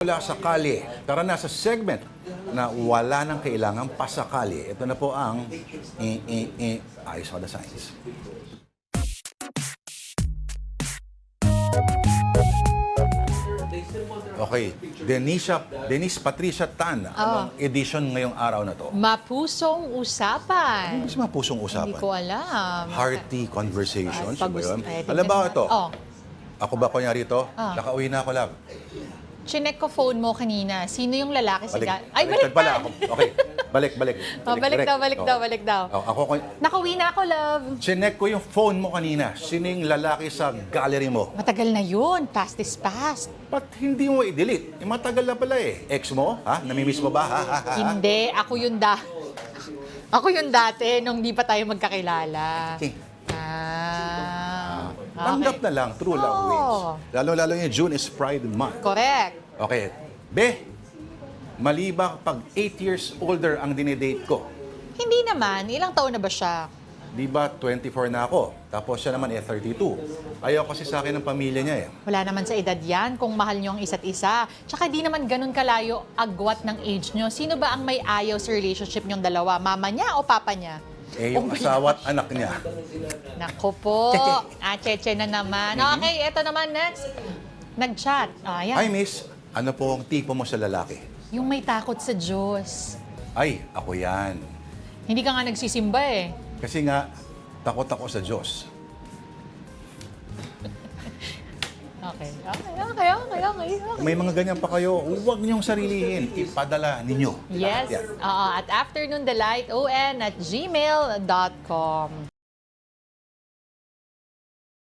Wala sa kalye. Tara na sa segment na wala nang kailangang pasakali. Ito na po ang Eyes on the Signs. Okay, Denise Patricia Tan, anong edition ngayong araw na to? Mapusong usapan. Ano ba mga pusong Hindi usapan? ko alam. Hearty conversations, ba yun? Ay, Alam ba ito? Oh, Ako ba kunyari ito? Nakauwi na ako, love. chinek ko phone mo kanina. Sino yung lalaki sa Ay, baliktad balik pala ako. Okay, balik. Balik daw. Ako, Nakauwi na ako, love. chinek ko yung phone mo kanina. Sino yung lalaki sa gallery mo? Matagal na yun. Past is past. Ba't hindi mo i-delete? Matagal na pala eh. Ex mo? Ha? Namimiss mo ba? Ha? Hindi. Ako yung dati nung di pa tayo magkakilala. Okay. Okay. Tanggap na lang. True love wins. Lalo-lalo yung June is Pride Month. Correct. Okay. Be, mali ba pag 8 years older ang dinedate ko? Hindi naman. Ilang taon na ba siya? Di ba 24 na ako? Tapos siya naman 32. Ayaw kasi sa akin ng pamilya niya eh. Wala naman sa edad yan kung mahal niyo ang isa't isa. Tsaka di naman ganun kalayo agwat ng age niyo. Sino ba ang may ayaw sa relationship niyong dalawa? Mama niya o papa niya? Eh, yung asawa at anak niya. Nako po. Cheche na naman. Okay, eto naman next. Nag-chat. Ayan. Ay, miss, ano po ang tipo mo sa lalaki? Yung may takot sa Diyos. Ay, ako yan. Hindi ka nga nagsisimba eh. Kasi nga, takot ako sa Diyos. Okay. May mga ganyan pa kayo, huwag niyong sarilihin. Ipadala ninyo. Yes. Lahat yan. At afternoondelighton@gmail.com.